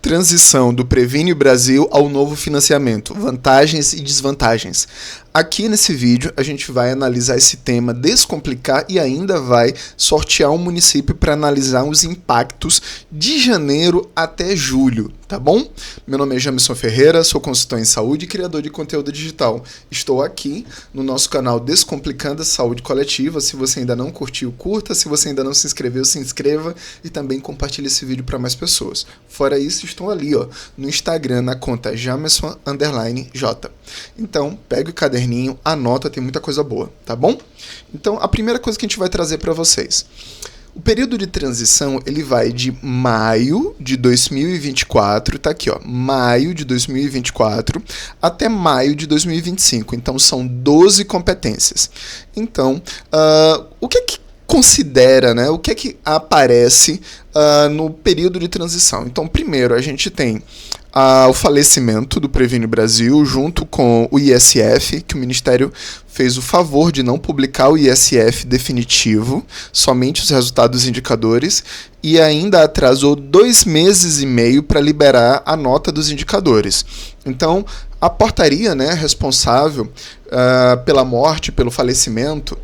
Transição do Previne Brasil ao novo financiamento, vantagens e desvantagens. Aqui nesse vídeo a gente vai analisar esse tema, descomplicar e ainda vai sortear um município para analisar os impactos de janeiro até julho, tá bom? Meu nome é Jamison Ferreira, sou consultor em saúde e criador de conteúdo digital. Estou aqui no nosso canal Descomplicando a Saúde Coletiva. Se você ainda não curtiu, curta. Se você ainda não se inscreveu, se inscreva e também compartilhe esse vídeo para mais pessoas. Fora isso, estou ali no Instagram na conta Jamison_J. Então, pegue o caderninho, anota, tem muita coisa boa, tá bom? Então, a primeira coisa que a gente vai trazer para vocês. O período de transição, ele vai de maio de 2024, tá aqui, maio de 2024 até maio de 2025. Então, são 12 competências. Então, o que é que considera, né? O que é que aparece no período de transição? Então, primeiro, a gente tem o falecimento do Previne Brasil junto com o ISF, que o Ministério fez o favor de não publicar o ISF definitivo, somente os resultados dos indicadores, e ainda atrasou 2 meses e meio para liberar a nota dos indicadores. Então, a portaria, né, responsável pela morte, pelo falecimento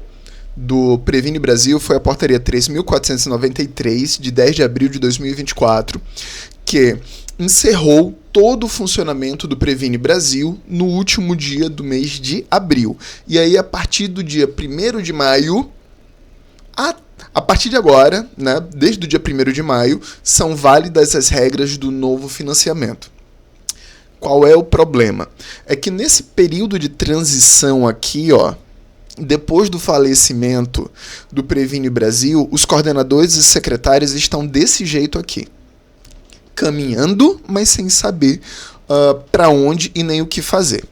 do Previne Brasil foi a portaria 3.493, de 10 de abril de 2024, que encerrou todo o funcionamento do Previne Brasil no último dia do mês de abril. E aí, a partir do dia 1º de maio, a partir de agora, né, desde o dia 1º de maio, são válidas as regras do novo financiamento. Qual é o problema? É que nesse período de transição aqui, depois do falecimento do Previne Brasil, os coordenadores e secretários estão desse jeito aqui, caminhando, mas sem saber para onde e nem o que fazer.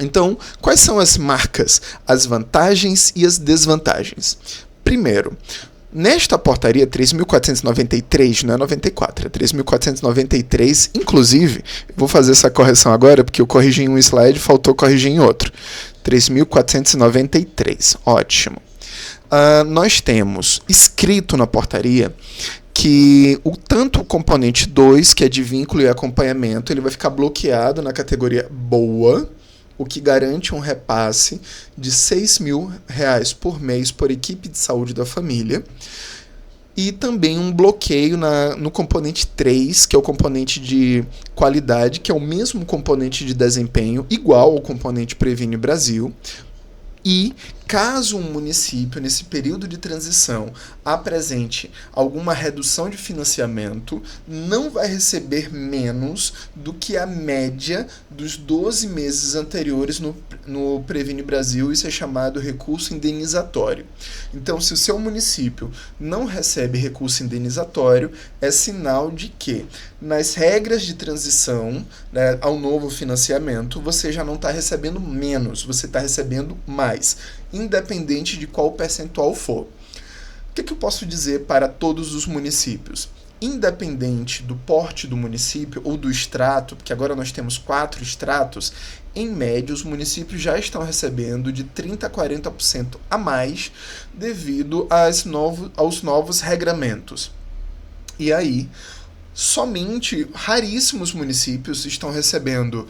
Então, quais são as marcas, as vantagens e as desvantagens? Primeiro, nesta portaria 3.493, não é 94, é 3.493, inclusive, vou fazer essa correção agora, porque eu corrigi em um slide, faltou corrigir em outro. 3.493, ótimo. Nós temos escrito na portaria que tanto o componente 2, que é de vínculo e acompanhamento, ele vai ficar bloqueado na categoria boa, o que garante um repasse de R$ 6.000 por mês por equipe de saúde da família, e também um bloqueio no componente 3, que é o componente de qualidade, que é o mesmo componente de desempenho, igual ao componente Previne Brasil. E caso um município, nesse período de transição, apresente alguma redução de financiamento, não vai receber menos do que a média dos 12 meses anteriores no Previne Brasil. Isso é chamado recurso indenizatório. Então, se o seu município não recebe recurso indenizatório, é sinal de que, nas regras de transição, né, ao novo financiamento, você já não está recebendo menos, você está recebendo mais, independente de qual percentual for. O que eu posso dizer para todos os municípios? Independente do porte do município ou do extrato, porque agora nós temos 4 extratos, em média os municípios já estão recebendo de 30% a 40% a mais devido aos novos regramentos. E aí, somente raríssimos municípios estão recebendo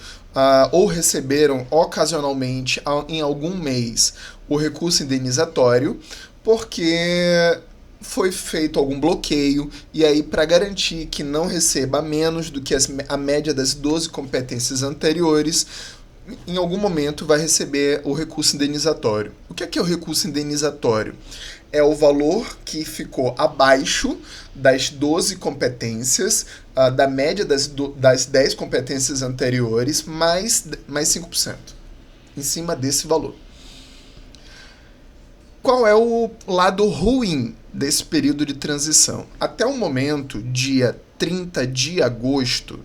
ou receberam ocasionalmente em algum mês o recurso indenizatório, porque foi feito algum bloqueio, e aí, para garantir que não receba menos do que a média das 12 competências anteriores, em algum momento vai receber o recurso indenizatório. O que é o recurso indenizatório? É o valor que ficou abaixo das 12 competências, da média das 10 competências anteriores, mais 5%, em cima desse valor. Qual é o lado ruim desse período de transição? Até o momento, dia 30 de agosto,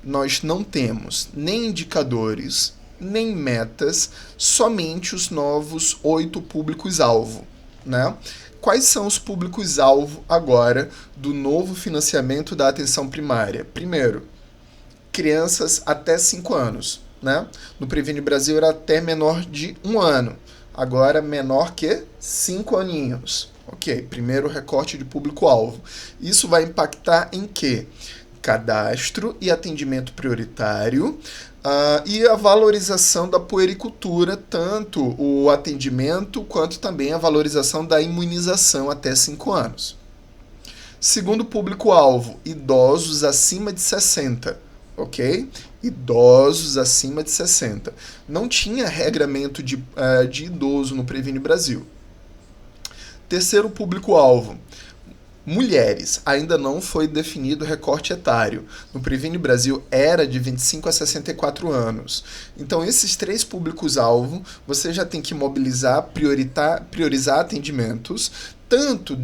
nós não temos nem indicadores, nem metas, somente os novos 8 públicos-alvo, né? Quais são os públicos-alvo agora do novo financiamento da atenção primária? Primeiro, crianças até 5 anos, né? No Previne Brasil era até menor de 1 ano, agora menor que 5 aninhos. Ok, primeiro recorte de público-alvo. Isso vai impactar em quê? cadastro e atendimento prioritário, e a valorização da puericultura, tanto o atendimento quanto também a valorização da imunização até 5 anos. Segundo público-alvo, idosos acima de 60, ok? Idosos acima de 60. Não tinha regramento de idoso no Previne Brasil. Terceiro público-alvo, mulheres. Ainda não foi definido o recorte etário. No Previne Brasil era de 25 a 64 anos. Então, esses 3 públicos-alvo, você já tem que mobilizar, priorizar atendimentos, tanto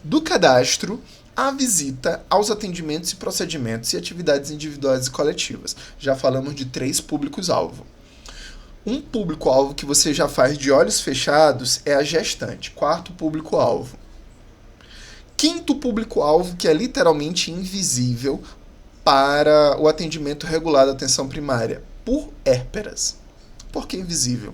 do cadastro, a visita, aos atendimentos e procedimentos e atividades individuais e coletivas. Já falamos de 3 públicos-alvo. Um público-alvo que você já faz de olhos fechados é a gestante. 4º público-alvo. 5º público-alvo, que é literalmente invisível para o atendimento regular da atenção primária, puérperas. Por que invisível?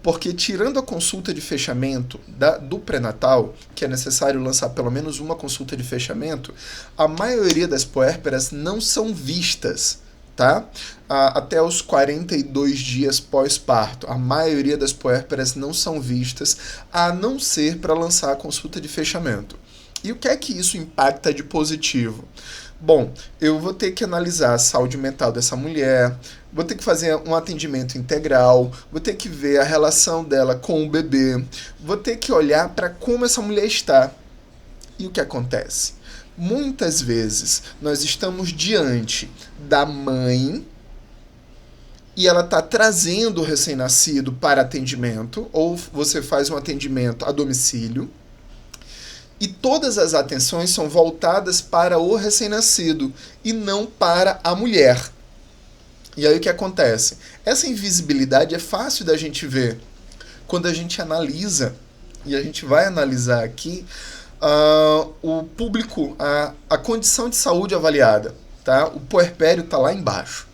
Porque tirando a consulta de fechamento do pré-natal, que é necessário lançar pelo menos uma consulta de fechamento, a maioria das puérperas não são vistas, tá? Até os 42 dias pós-parto. A maioria das puérperas não são vistas, a não ser para lançar a consulta de fechamento. E o que é que isso impacta de positivo? Bom, eu vou ter que analisar a saúde mental dessa mulher, vou ter que fazer um atendimento integral, vou ter que ver a relação dela com o bebê, vou ter que olhar para como essa mulher está. E o que acontece? Muitas vezes nós estamos diante da mãe e ela está trazendo o recém-nascido para atendimento, ou você faz um atendimento a domicílio, e todas as atenções são voltadas para o recém-nascido e não para a mulher. E aí o que acontece? Essa invisibilidade é fácil da gente ver quando a gente analisa, e a gente vai analisar aqui, o público, a condição de saúde avaliada. Tá? O puerpério está lá embaixo.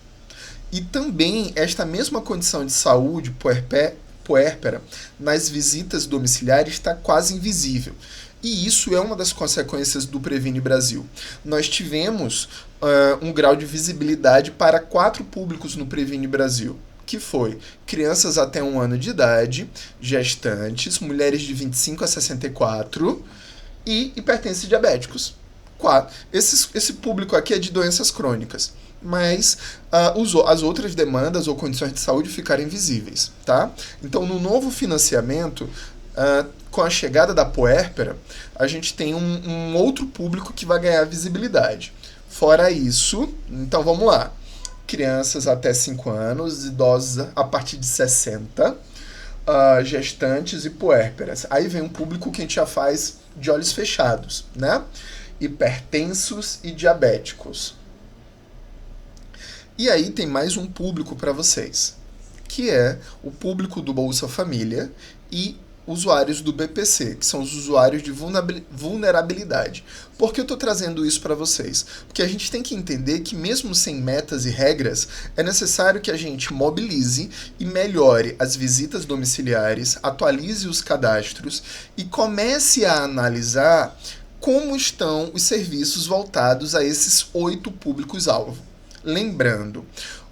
E também esta mesma condição de saúde puérpera nas visitas domiciliares está quase invisível. E isso é uma das consequências do Previne Brasil. Nós tivemos um grau de visibilidade para 4 públicos no Previne Brasil, que foi crianças até 1 ano de idade, gestantes, mulheres de 25 a 64 e hipertensos e diabéticos. 4. Esse público aqui é de doenças crônicas, mas as outras demandas ou condições de saúde ficaram invisíveis. Tá? Então, no novo financiamento, com a chegada da puérpera, a gente tem um outro público que vai ganhar visibilidade. Fora isso, então vamos lá. Crianças até 5 anos, idosos a partir de 60, gestantes e puérperas. Aí vem um público que a gente já faz de olhos fechados, né? Hipertensos e diabéticos. E aí tem mais um público para vocês, que é o público do Bolsa Família e usuários do BPC, que são os usuários de vulnerabilidade. Por que eu estou trazendo isso para vocês? Porque a gente tem que entender que mesmo sem metas e regras, é necessário que a gente mobilize e melhore as visitas domiciliares, atualize os cadastros e comece a analisar como estão os serviços voltados a esses 8 públicos-alvo. Lembrando,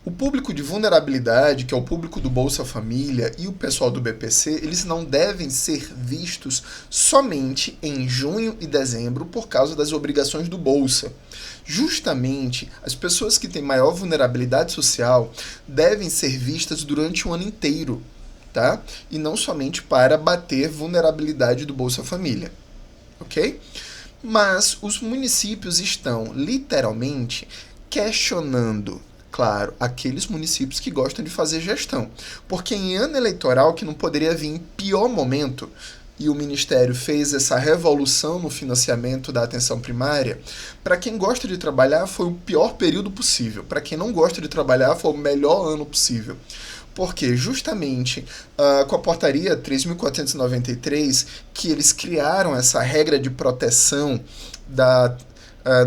o público de vulnerabilidade, que é o público do Bolsa Família e o pessoal do BPC, eles não devem ser vistos somente em junho e dezembro por causa das obrigações do Bolsa. Justamente, as pessoas que têm maior vulnerabilidade social devem ser vistas durante o ano inteiro, tá? E não somente para bater vulnerabilidade do Bolsa Família, ok? Mas os municípios estão, literalmente, questionando, claro, aqueles municípios que gostam de fazer gestão. Porque em ano eleitoral, que não poderia vir em pior momento, e o Ministério fez essa revolução no financiamento da atenção primária, para quem gosta de trabalhar foi o pior período possível. Para quem não gosta de trabalhar foi o melhor ano possível. Porque justamente com a portaria 3.493, que eles criaram essa regra de proteção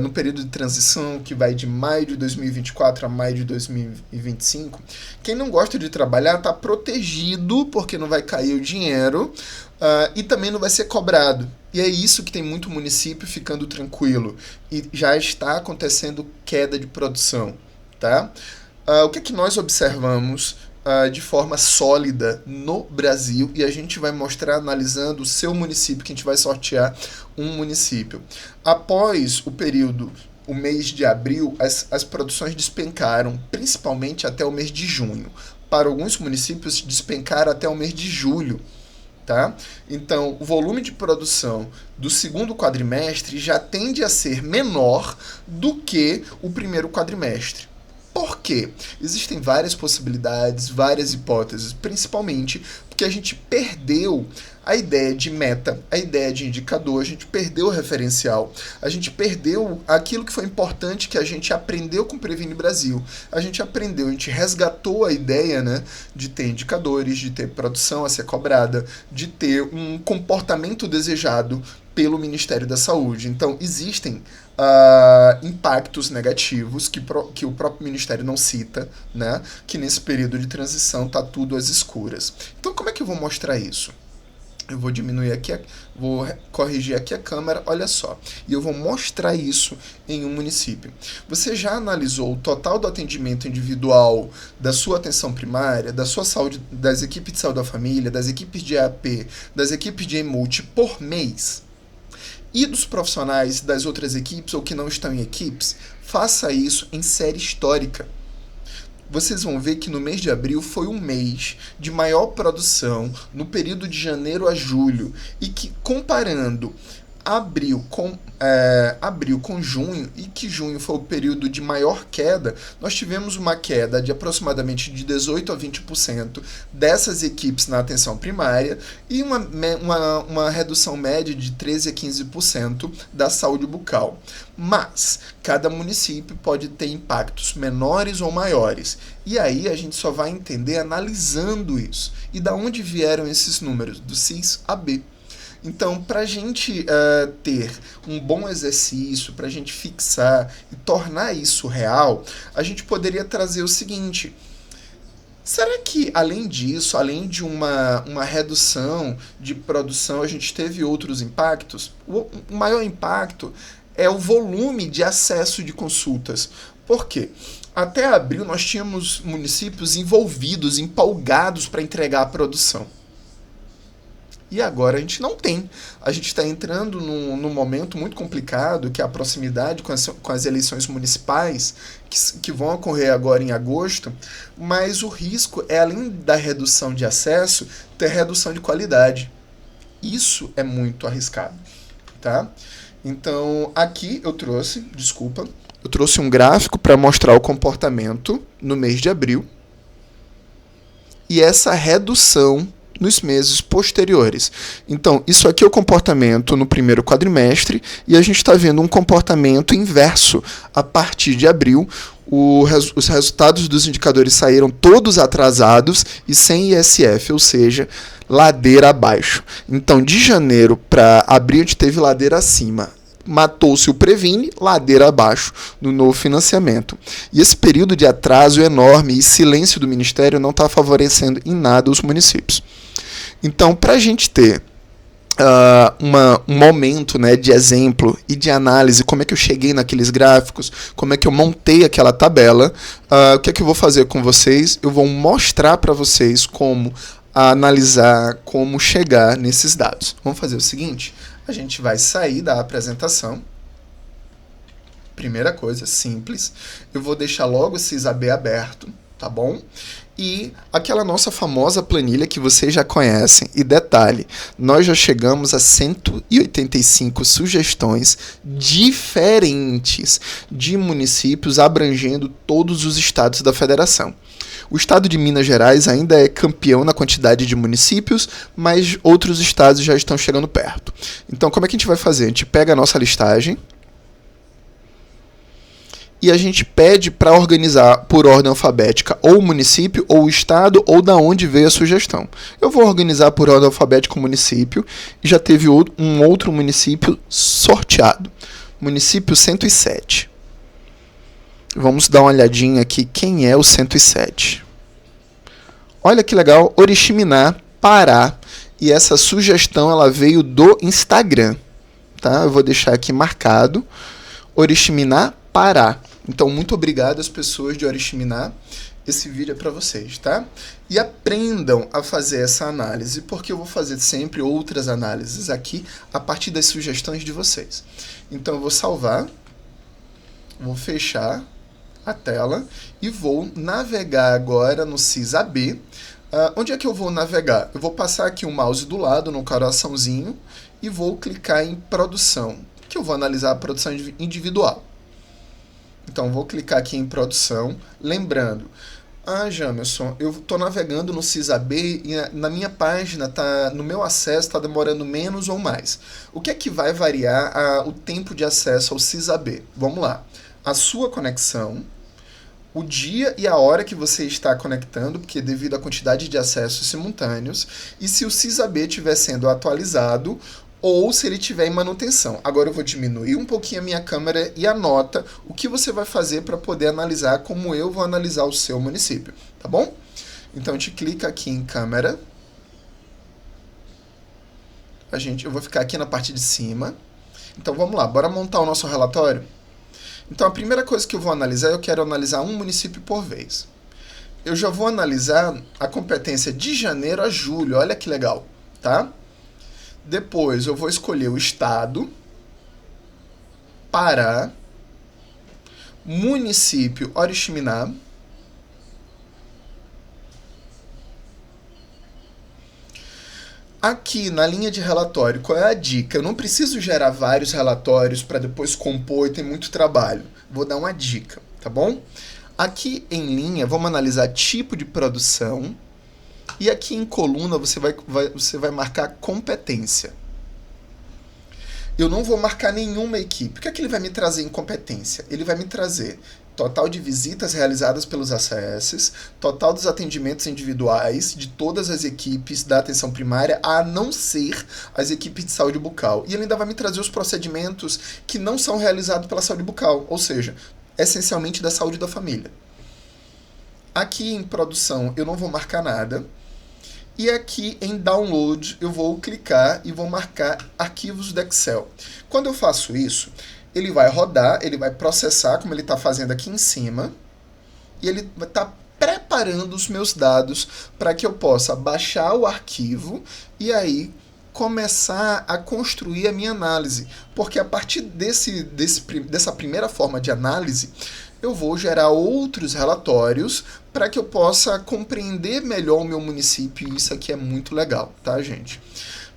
no período de transição, que vai de maio de 2024 a maio de 2025, quem não gosta de trabalhar está protegido, porque não vai cair o dinheiro e também não vai ser cobrado. E é isso que tem muito município ficando tranquilo. E já está acontecendo queda de produção, tá? O que é que nós observamos de forma sólida no Brasil, e a gente vai mostrar analisando o seu município, que a gente vai sortear um município. Após o mês de abril, as produções despencaram, principalmente até o mês de junho. Para alguns municípios, despencaram até o mês de julho. Tá? Então, o volume de produção do segundo quadrimestre já tende a ser menor do que o primeiro quadrimestre. Por quê? Existem várias possibilidades, várias hipóteses, principalmente porque a gente perdeu a ideia de meta, a ideia de indicador, a gente perdeu o referencial, a gente perdeu aquilo que foi importante que a gente aprendeu com o Previne Brasil. A gente resgatou a ideia, né, de ter indicadores, de ter produção a ser cobrada, de ter um comportamento desejado pelo Ministério da Saúde. Então, existem impactos negativos que o próprio Ministério não cita, né? Que nesse período de transição está tudo às escuras. Então, como é que eu vou mostrar isso? Eu vou diminuir aqui, vou corrigir aqui a câmera, olha só. E eu vou mostrar isso em um município. Você já analisou o total do atendimento individual da sua atenção primária, da sua saúde, das equipes de saúde da família, das equipes de EAP, das equipes de EMULTI por mês? E dos profissionais das outras equipes ou que não estão em equipes? Faça isso em série histórica. Vocês vão ver que no mês de abril foi um mês de maior produção no período de janeiro a julho e que, comparando abril com junho, e que junho foi o período de maior queda, nós tivemos uma queda de aproximadamente de 18% a 20% dessas equipes na atenção primária e uma redução média de 13% a 15% da saúde bucal. Mas cada município pode ter impactos menores ou maiores. E aí a gente só vai entender analisando isso. E da onde vieram esses números? Do CIS-AB. Então, para a gente ter um bom exercício, para a gente fixar e tornar isso real, a gente poderia trazer o seguinte: será que, além disso, além de uma redução de produção, a gente teve outros impactos? O maior impacto é o volume de acesso de consultas. Por quê? Até abril, nós tínhamos municípios envolvidos, empolgados para entregar a produção. E agora a gente não tem. A gente está entrando num momento muito complicado, que é a proximidade com as eleições municipais, que vão ocorrer agora em agosto, mas o risco é, além da redução de acesso, ter redução de qualidade. Isso é muito arriscado, tá? Então, aqui eu trouxe um gráfico para mostrar o comportamento no mês de abril e essa redução nos meses posteriores. Então, isso aqui é o comportamento no primeiro quadrimestre e a gente está vendo um comportamento inverso. A partir de abril, os resultados dos indicadores saíram todos atrasados e sem ISF, ou seja, ladeira abaixo. Então, de janeiro para abril, a gente teve ladeira acima. Matou-se o Previne, ladeira abaixo no novo financiamento. E esse período de atraso enorme e silêncio do Ministério não está favorecendo em nada os municípios. Então, para a gente ter um momento, né, de exemplo e de análise, como é que eu cheguei naqueles gráficos, como é que eu montei aquela tabela, o que é que eu vou fazer com vocês? Eu vou mostrar para vocês como analisar, como chegar nesses dados. Vamos fazer o seguinte: a gente vai sair da apresentação. Primeira coisa, simples. Eu vou deixar logo o CIS-AB aberto, tá bom? E aquela nossa famosa planilha que vocês já conhecem. E detalhe, nós já chegamos a 185 sugestões diferentes de municípios abrangendo todos os estados da federação. O estado de Minas Gerais ainda é campeão na quantidade de municípios, mas outros estados já estão chegando perto. Então, como é que a gente vai fazer? A gente pega a nossa listagem e a gente pede para organizar por ordem alfabética ou o município, ou o estado, ou da onde veio a sugestão. Eu vou organizar por ordem alfabética o município e já teve um outro município sorteado. Município 107. Vamos dar uma olhadinha aqui quem é o 107. Olha que legal, Oriximiná, Pará. E essa sugestão ela veio do Instagram. tá? Eu vou deixar aqui marcado, Oriximiná, Pará. Então, muito obrigado às pessoas de Oriximiná. Esse vídeo é para vocês, tá? E aprendam a fazer essa análise, porque eu vou fazer sempre outras análises aqui a partir das sugestões de vocês. Então, eu vou salvar, vou fechar a tela e vou navegar agora no CISAB. Onde é que eu vou navegar? Eu vou passar aqui o mouse do lado, no coraçãozinho, e vou clicar em produção, que eu vou analisar a produção individual. Então, vou clicar aqui em produção, lembrando, Jamerson, eu estou navegando no CISAB e na minha página, no meu acesso, está demorando menos ou mais. O que é que vai variar o tempo de acesso ao CISAB? Vamos lá. A sua conexão, o dia e a hora que você está conectando, porque devido à quantidade de acessos simultâneos, e se o CISAB estiver sendo atualizado ou se ele estiver em manutenção. Agora eu vou diminuir um pouquinho a minha câmera e anota o que você vai fazer para poder analisar como eu vou analisar o seu município, tá bom? Então a gente clica aqui em câmera. Eu vou ficar aqui na parte de cima. Então vamos lá, bora montar o nosso relatório? Então a primeira coisa que eu vou analisar, eu quero analisar um município por vez. Eu já vou analisar a competência de janeiro a julho, olha que legal, tá? Depois eu vou escolher o estado, Pará, município Oriximiná, aqui na linha de relatório, qual é a dica? Eu não preciso gerar vários relatórios para depois compor e ter muito trabalho. Vou dar uma dica, tá bom? Aqui em linha, vamos analisar tipo de produção. E aqui em coluna você vai marcar competência. Eu não vou marcar nenhuma equipe. O que é que ele vai me trazer em competência? Ele vai me trazer total de visitas realizadas pelos ACS, total dos atendimentos individuais de todas as equipes da atenção primária, a não ser as equipes de saúde bucal. E ele ainda vai me trazer os procedimentos que não são realizados pela saúde bucal, ou seja, essencialmente da saúde da família. Aqui em produção eu não vou marcar nada. E aqui em download eu vou clicar e vou marcar arquivos do Excel. Quando eu faço isso, ele vai rodar, ele vai processar, como ele está fazendo aqui em cima, e ele vai estar preparando os meus dados para que eu possa baixar o arquivo e aí começar a construir a minha análise. Porque a partir dessa primeira forma de análise, eu vou gerar outros relatórios para que eu possa compreender melhor o meu município, e isso aqui é muito legal, tá, gente?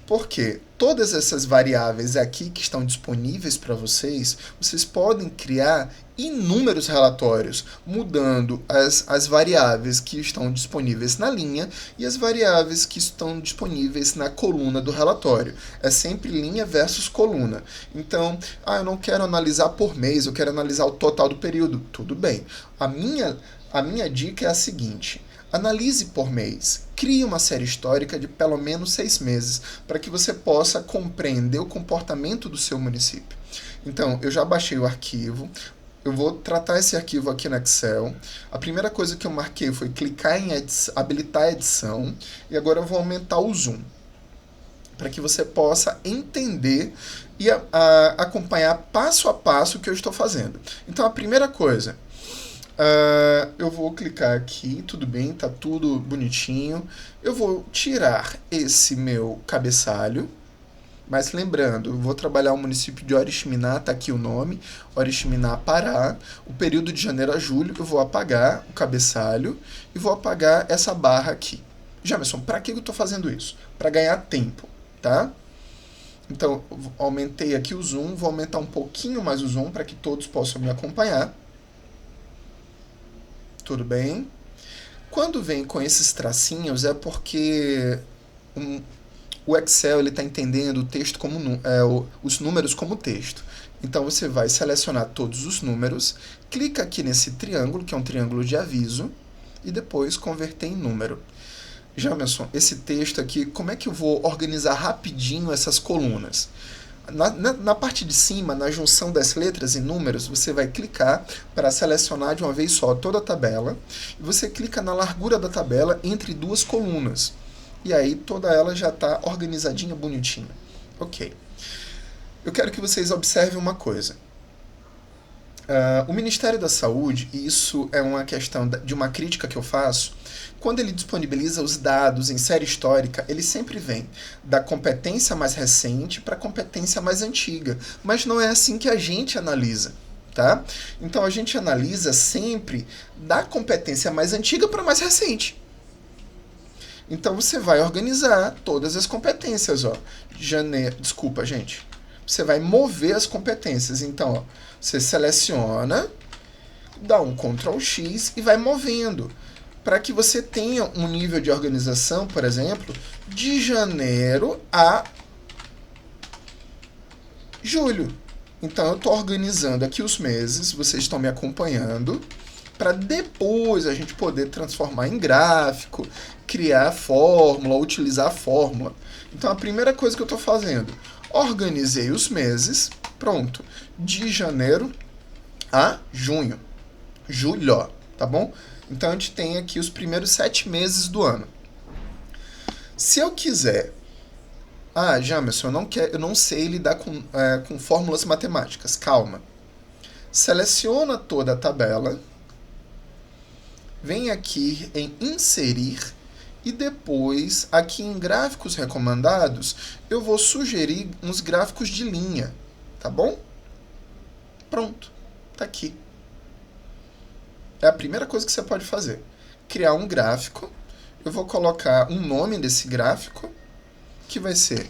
Porque todas essas variáveis aqui que estão disponíveis para vocês, vocês podem criar inúmeros relatórios, mudando as variáveis que estão disponíveis na linha e as variáveis que estão disponíveis na coluna do relatório. É sempre linha versus coluna. Então, eu não quero analisar por mês, eu quero analisar o total do período. Tudo bem. A minha dica é a seguinte: analise por mês, crie uma série histórica de pelo menos 6 meses, para que você possa compreender o comportamento do seu município. Então, eu já baixei o arquivo, eu vou tratar esse arquivo aqui no Excel. A primeira coisa que eu marquei foi clicar em habilitar a edição, e agora eu vou aumentar o zoom, para que você possa entender e acompanhar passo a passo o que eu estou fazendo. Então, a primeira coisa, eu vou clicar aqui, tudo bem, tá tudo bonitinho. Eu vou tirar esse meu cabeçalho, mas lembrando, eu vou trabalhar o município de Oriximiná, tá aqui o nome, Oriximiná, Pará. O período de janeiro a julho, eu vou apagar o cabeçalho e vou apagar essa barra aqui. Jamerson, para que eu estou fazendo isso? Para ganhar tempo, tá? Então, eu aumentei aqui o zoom, vou aumentar um pouquinho mais o zoom para que todos possam me acompanhar. Tudo bem? Quando vem com esses tracinhos é porque o Excel está entendendo o texto como os números como texto. Então você vai selecionar todos os números, clica aqui nesse triângulo, que é um triângulo de aviso, e depois converter em número. Jamerson, esse texto aqui, como é que eu vou organizar rapidinho essas colunas? Na parte de cima, na junção das letras e números, você vai clicar para selecionar de uma vez só toda a tabela, e você clica na largura da tabela entre duas colunas. E aí toda ela já está organizadinha, bonitinha. Ok. eu quero que vocês observem uma coisa. O Ministério da Saúde, e isso é uma questão de uma crítica que eu faço, quando ele disponibiliza os dados em série histórica, ele sempre vem da competência mais recente para a competência mais antiga. Mas não é assim que a gente analisa, tá? Então a gente analisa sempre da competência mais antiga para a mais recente. Então você vai organizar todas as competências, ó. Desculpa, gente. Você vai mover as competências. Então, ó, você seleciona, dá um Ctrl X e vai movendo, para que você tenha um nível de organização, por exemplo, de janeiro a julho. Então eu estou organizando aqui os meses, vocês estão me acompanhando, para depois a gente poder transformar em gráfico, criar a fórmula, utilizar a fórmula. Então a primeira coisa que eu estou fazendo, organizei os meses, pronto, de janeiro a junho, julho, tá bom? Então a gente tem aqui os primeiros 7 meses do ano. Se eu quiser, Jamerson, eu não sei lidar com fórmulas matemáticas, calma. Seleciona toda a tabela, vem aqui em inserir e depois, aqui em gráficos recomendados, eu vou sugerir uns gráficos de linha, tá bom? Pronto, tá aqui. É a primeira coisa que você pode fazer. Criar um gráfico, eu vou colocar um nome desse gráfico, que vai ser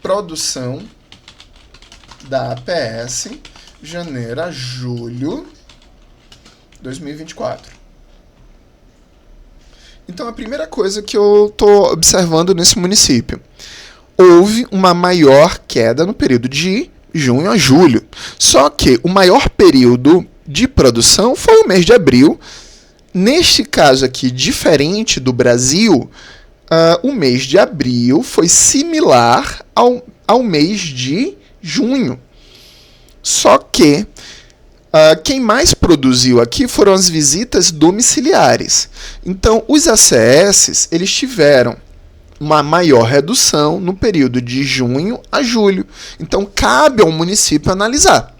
produção da APS, janeiro a julho 2024. Então, a primeira coisa que eu estou observando nesse município, houve uma maior queda no período de junho a julho. Só que o maior período de produção foi o mês de abril. Neste caso aqui, diferente do Brasil, o mês de abril foi similar ao mês de junho. Só que quem mais produziu aqui foram as visitas domiciliares. Então, os ACS, eles tiveram uma maior redução no período de junho a julho. Então, cabe ao município analisar.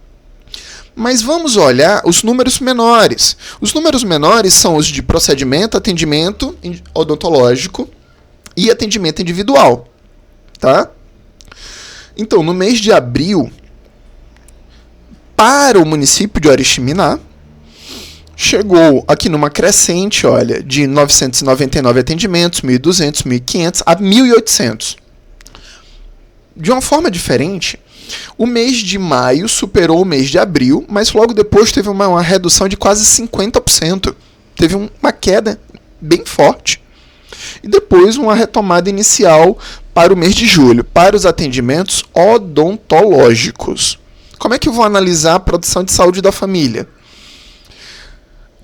Mas vamos olhar os números menores. Os números menores são os de procedimento, atendimento odontológico e atendimento individual, tá? Então, no mês de abril, para o município de Oriximiná, chegou aqui numa crescente, olha, de 999 atendimentos, 1.200, 1.500 a 1.800. De uma forma diferente, o mês de maio superou o mês de abril, mas logo depois teve uma redução de quase 50%. Teve uma queda bem forte. E depois uma retomada inicial para o mês de julho, para os atendimentos odontológicos. Como é que eu vou analisar a produção de saúde da família?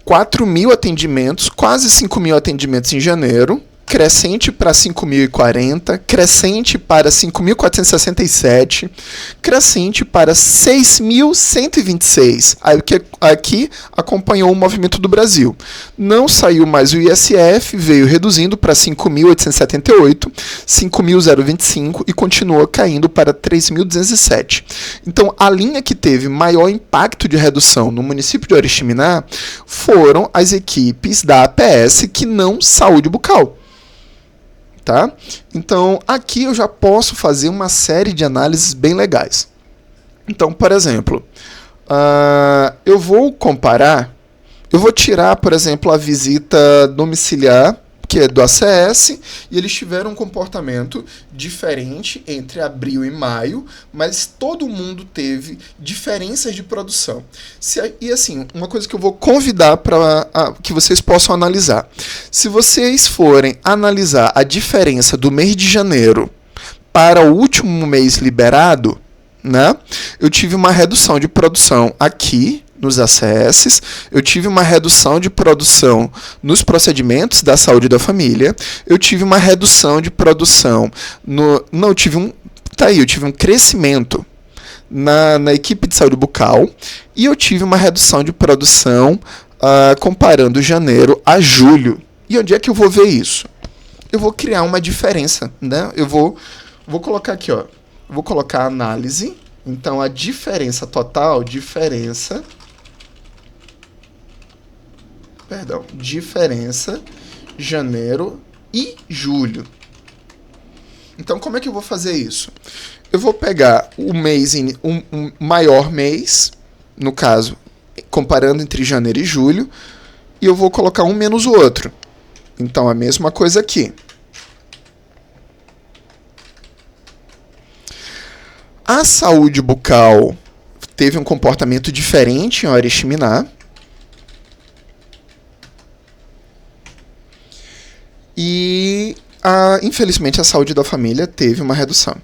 4.000 atendimentos, quase 5.000 atendimentos em janeiro, crescente para 5.040, crescente para 5.467, crescente para 6.126. Aqui acompanhou o movimento do Brasil. Não saiu mais o ISF, veio reduzindo para 5.878, 5.025 e continuou caindo para 3.207. Então, a linha que teve maior impacto de redução no município de Oriximiná foram as equipes da APS que não saúde bucal. Tá? Então, aqui eu já posso fazer uma série de análises bem legais. Então, por exemplo, eu vou tirar, por exemplo, a visita domiciliar, que é do ACS, e eles tiveram um comportamento diferente entre abril e maio, mas todo mundo teve diferenças de produção. E assim, uma coisa que eu vou convidar para que vocês possam analisar. Se vocês forem analisar a diferença do mês de janeiro para o último mês liberado, né, eu tive uma redução de produção aqui, nos ACS, eu tive uma redução de produção nos procedimentos da saúde da família, eu tive uma redução de produção eu tive um crescimento na equipe de saúde bucal e eu tive uma redução de produção comparando janeiro a julho. E onde é que eu vou ver isso? Eu vou criar uma diferença, né? Eu vou colocar aqui, ó, vou colocar análise Então, a diferença total, diferença janeiro e julho. Então, como é que eu vou fazer isso? Eu vou pegar o mês, um maior mês, no caso, comparando entre janeiro e julho, e eu vou colocar um menos o outro. Então, a mesma coisa aqui. A saúde bucal teve um comportamento diferente em Oriximiná. E, infelizmente, a saúde da família teve uma redução.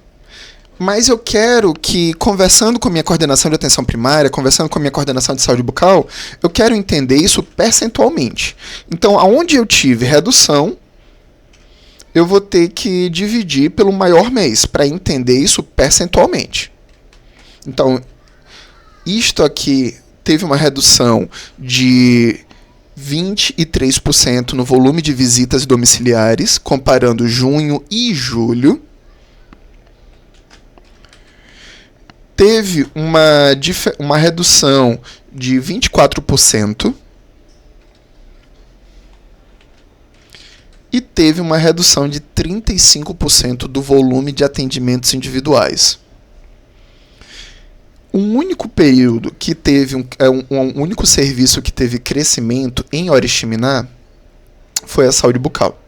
Mas eu quero que, conversando com a minha coordenação de atenção primária, conversando com a minha coordenação de saúde bucal, eu quero entender isso percentualmente. Então, aonde eu tive redução, eu vou ter que dividir pelo maior mês para entender isso percentualmente. Então, isto aqui teve uma redução de 23% no volume de visitas domiciliares, comparando junho e julho. Teve uma redução de 24%. E teve uma redução de 35% do volume de atendimentos individuais. Um único período que teve um único serviço que teve crescimento em Oriximiná foi a saúde bucal.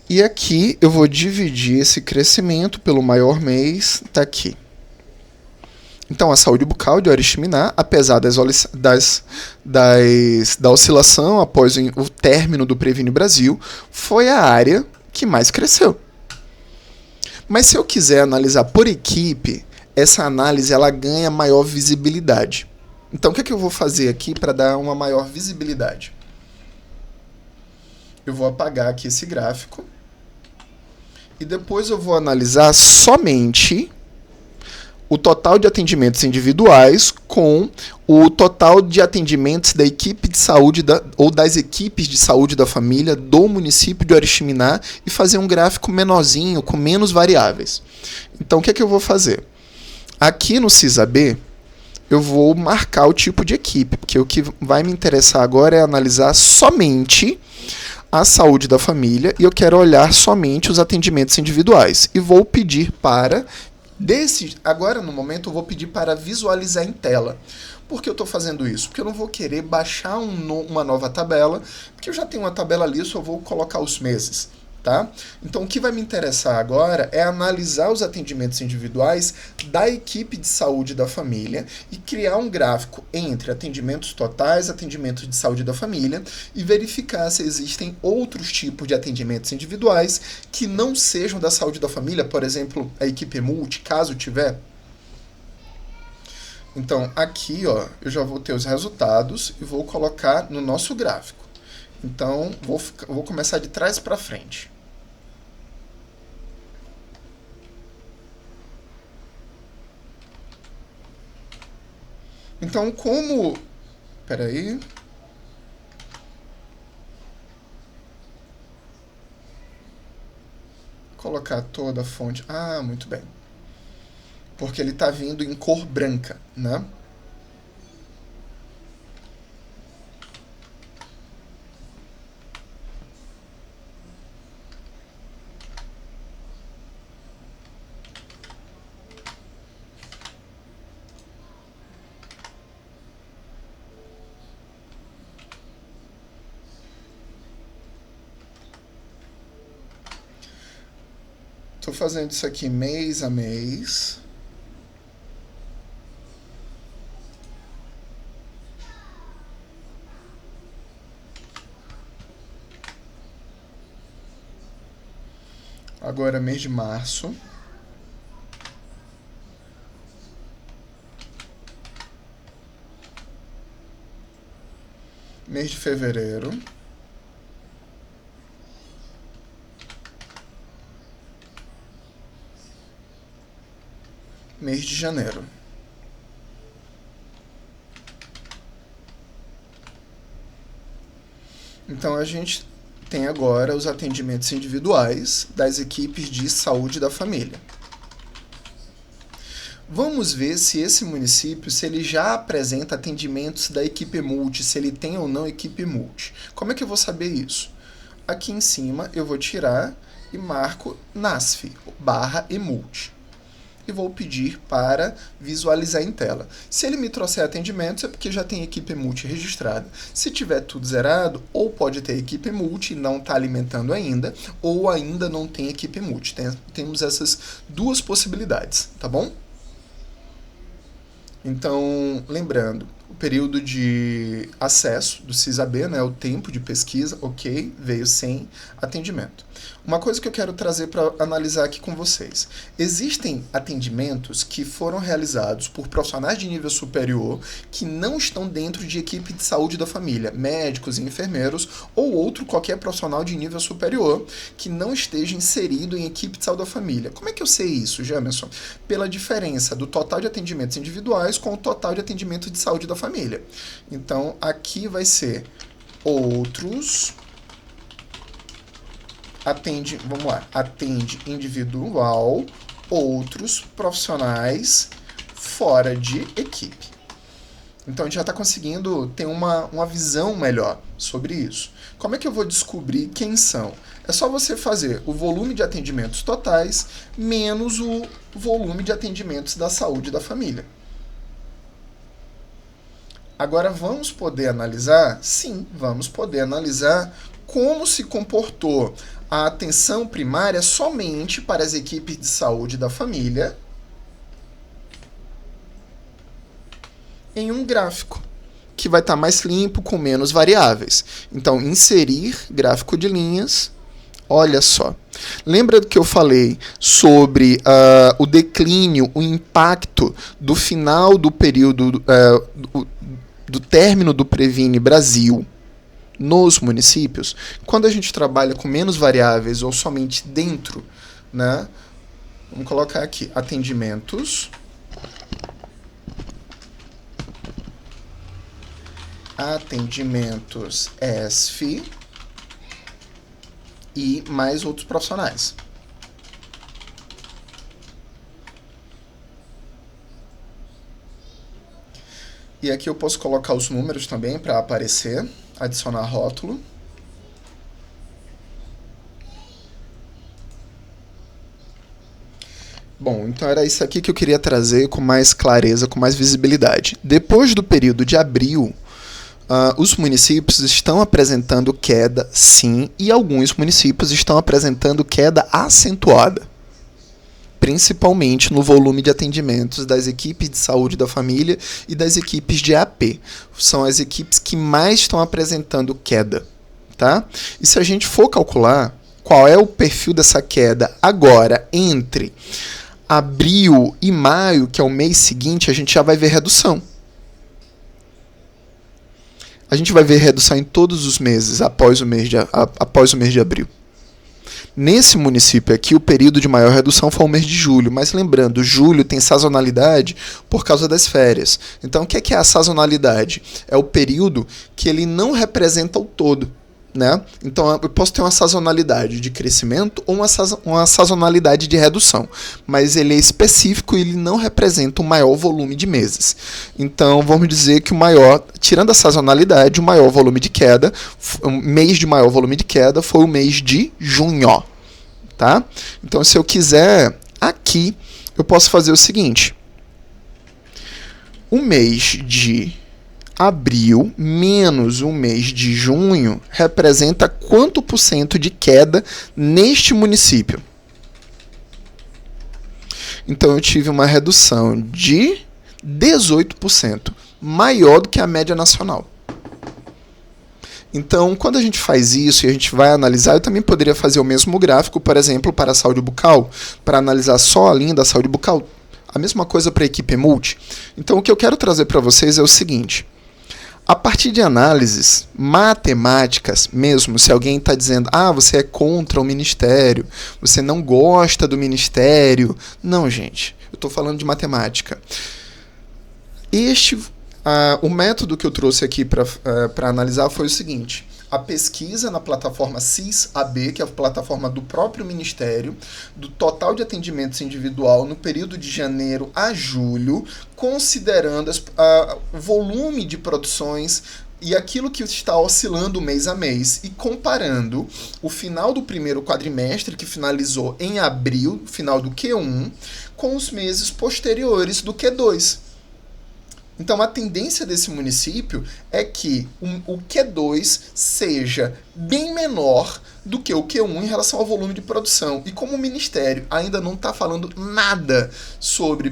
E aqui eu vou dividir esse crescimento pelo maior mês, tá aqui. Então, a saúde bucal de Oriximiná, apesar da oscilação após o término do Previne Brasil, foi a área que mais cresceu. Mas se eu quiser analisar por equipe, essa análise ela ganha maior visibilidade. Então, o que eu vou fazer aqui para dar uma maior visibilidade? Eu vou apagar aqui esse gráfico e depois eu vou analisar somente o total de atendimentos individuais com o total de atendimentos da equipe de saúde ou das equipes de saúde da família do município de Oriximiná e fazer um gráfico menorzinho, com menos variáveis. Então, o que eu vou fazer? Aqui no CISAB, eu vou marcar o tipo de equipe, porque o que vai me interessar agora é analisar somente a saúde da família e eu quero olhar somente os atendimentos individuais. E vou pedir para... agora, no momento, eu vou pedir para visualizar em tela. Por que eu estou fazendo isso? Porque eu não vou querer baixar uma nova tabela, porque eu já tenho uma tabela ali, só vou colocar os meses. Tá? Então, o que vai me interessar agora é analisar os atendimentos individuais da equipe de saúde da família e criar um gráfico entre atendimentos totais, atendimentos de saúde da família e verificar se existem outros tipos de atendimentos individuais que não sejam da saúde da família, por exemplo, a equipe multi, caso tiver. Então, aqui ó, eu já vou ter os resultados e vou colocar no nosso gráfico. Então, vou começar de trás para frente. Então, como... Espera aí. Colocar toda a fonte. Ah, muito bem. Porque ele está vindo em cor branca, né? Estou fazendo isso aqui mês a mês. Agora mês de março. Mês de fevereiro. Mês de janeiro. Então, a gente tem agora os atendimentos individuais das equipes de saúde da família. Vamos ver se esse município, se ele já apresenta atendimentos da equipe multi, se ele tem ou não equipe multi. Como é que eu vou saber isso? Aqui em cima eu vou tirar e marco NASF/eMulti. E vou pedir para visualizar em tela. Se ele me trouxer atendimentos, é porque já tem equipe multi registrada. Se tiver tudo zerado, ou pode ter equipe multi e não está alimentando ainda, ou ainda não tem equipe multi. Temos essas duas possibilidades, tá bom? Então, lembrando, o período de acesso do CISAB, né, o tempo de pesquisa, ok, veio sem atendimento. Uma coisa que eu quero trazer para analisar aqui com vocês. Existem atendimentos que foram realizados por profissionais de nível superior que não estão dentro de equipe de saúde da família, médicos e enfermeiros ou outro qualquer profissional de nível superior que não esteja inserido em equipe de saúde da família. Como é que eu sei isso, Jamerson? Pela diferença do total de atendimentos individuais com o total de atendimento de saúde da família. Então, aqui vai ser outros... atende individual, outros profissionais fora de equipe. Então a gente já está conseguindo ter uma visão melhor sobre isso. Como é que eu vou descobrir quem são? É só você fazer o volume de atendimentos totais menos o volume de atendimentos da saúde da família. Agora vamos poder analisar? Sim, vamos poder analisar como se comportou a atenção primária somente para as equipes de saúde da família em um gráfico, que vai estar mais limpo, com menos variáveis. Então, inserir gráfico de linhas, olha só. Lembra do que eu falei sobre o declínio, o impacto do final do período, do término do Previne Brasil, nos municípios? Quando a gente trabalha com menos variáveis ou somente dentro, né? Vamos colocar aqui, atendimentos ESF e mais outros profissionais. E aqui eu posso colocar os números também para aparecer, adicionar rótulo. Bom, então era isso aqui que eu queria trazer com mais clareza, com mais visibilidade. Depois do período de abril, os municípios estão apresentando queda, sim, e alguns municípios estão apresentando queda acentuada, principalmente no volume de atendimentos das equipes de saúde da família e das equipes de AP. São as equipes que mais estão apresentando queda, tá? E se a gente for calcular qual é o perfil dessa queda agora entre abril e maio, que é o mês seguinte, a gente já vai ver redução. A gente vai ver redução em todos os meses após o mês de abril. Nesse município aqui, o período de maior redução foi o mês de julho, mas lembrando, julho tem sazonalidade por causa das férias. Então, o que é a sazonalidade? É o período que ele não representa o todo, né? Então, eu posso ter uma sazonalidade de crescimento ou uma sazonalidade de redução, mas ele é específico e ele não representa o maior volume de meses. Então, vamos dizer que tirando a sazonalidade, o maior volume de queda, o mês de maior volume de queda foi o mês de junho, tá? Então, se eu quiser, aqui, eu posso fazer o seguinte: o mês de abril menos o mês de junho representa quanto por cento de queda neste município? Então, eu tive uma redução de 18%, maior do que a média nacional. Então, quando a gente faz isso e a gente vai analisar, eu também poderia fazer o mesmo gráfico, por exemplo, para a saúde bucal, para analisar só a linha da saúde bucal. A mesma coisa para a equipe multi. Então, o que eu quero trazer para vocês é o seguinte: a partir de análises matemáticas, mesmo se alguém está dizendo, você é contra o ministério, você não gosta do ministério. Não, gente, eu estou falando de matemática. O método que eu trouxe aqui para analisar foi o seguinte: a pesquisa na plataforma CIS-AB, que é a plataforma do próprio Ministério, do total de atendimentos individual no período de janeiro a julho, considerando o volume de produções e aquilo que está oscilando mês a mês, e comparando o final do primeiro quadrimestre, que finalizou em abril, final do Q1, com os meses posteriores do Q2. Então, a tendência desse município é que o Q2 seja bem menor do que o Q1 em relação ao volume de produção. E como o Ministério ainda não está falando nada sobre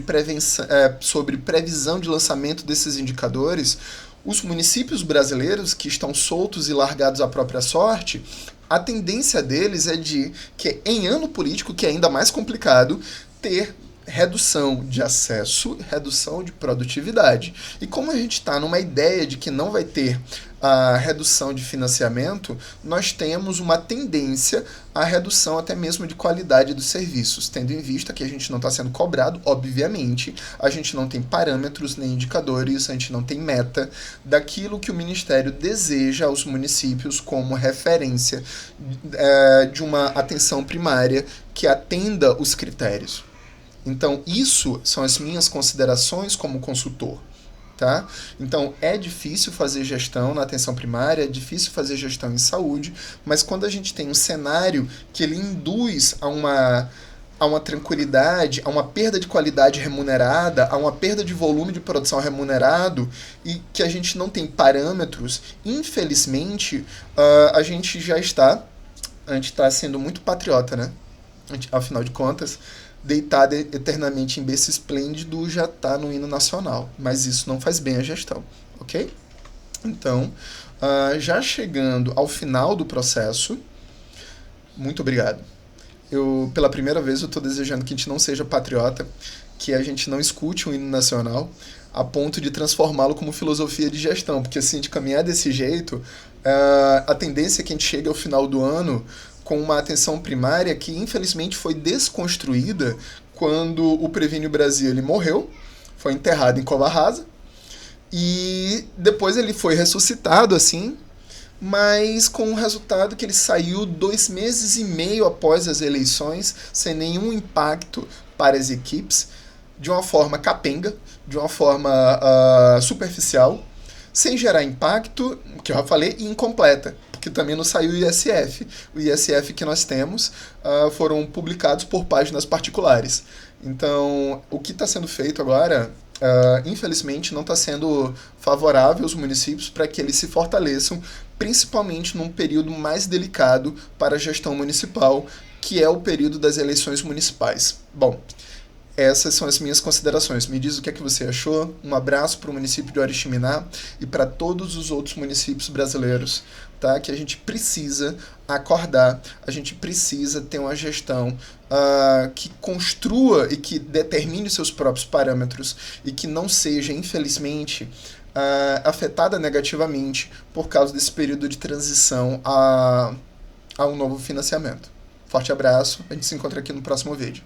previsão de lançamento desses indicadores, os municípios brasileiros que estão soltos e largados à própria sorte, a tendência deles é de que, em ano político, que é ainda mais complicado, ter redução de acesso, redução de produtividade. E como a gente está numa ideia de que não vai ter a redução de financiamento, nós temos uma tendência à redução até mesmo de qualidade dos serviços, tendo em vista que a gente não está sendo cobrado, obviamente, a gente não tem parâmetros nem indicadores, a gente não tem meta daquilo que o Ministério deseja aos municípios como referência de uma atenção primária que atenda os critérios. Então, isso são as minhas considerações como consultor. Tá? Então, é difícil fazer gestão na atenção primária, é difícil fazer gestão em saúde, mas quando a gente tem um cenário que ele induz a uma tranquilidade, a uma perda de qualidade remunerada, a uma perda de volume de produção remunerado, e que a gente não tem parâmetros, infelizmente, a gente está sendo muito patriota, né? Afinal de contas, deitado eternamente em berço esplêndido já está no hino nacional, mas isso não faz bem à gestão, ok? Então, já chegando ao final do processo, muito obrigado. Pela primeira vez, eu estou desejando que a gente não seja patriota, que a gente não escute o hino nacional a ponto de transformá-lo como filosofia de gestão, porque assim, de caminhar desse jeito, a tendência é que a gente chegue ao final do ano com uma atenção primária que, infelizmente, foi desconstruída quando o Previne Brasil ele morreu, foi enterrado em cova rasa, e depois ele foi ressuscitado, assim, mas com o resultado que ele saiu 2 meses e meio após as eleições, sem nenhum impacto para as equipes, de uma forma capenga, de uma forma superficial, sem gerar impacto, que eu já falei, e incompleta, porque também não saiu o ISF. O ISF que nós temos foram publicados por páginas particulares. Então, o que está sendo feito agora, infelizmente, não está sendo favorável aos municípios para que eles se fortaleçam, principalmente num período mais delicado para a gestão municipal, que é o período das eleições municipais. Bom, essas são as minhas considerações. Me diz o que é que você achou. Um abraço para o município de Oriximiná e para todos os outros municípios brasileiros, tá? Que a gente precisa acordar, a gente precisa ter uma gestão que construa e que determine seus próprios parâmetros e que não seja, infelizmente, afetada negativamente por causa desse período de transição a um novo financiamento. Forte abraço, a gente se encontra aqui no próximo vídeo.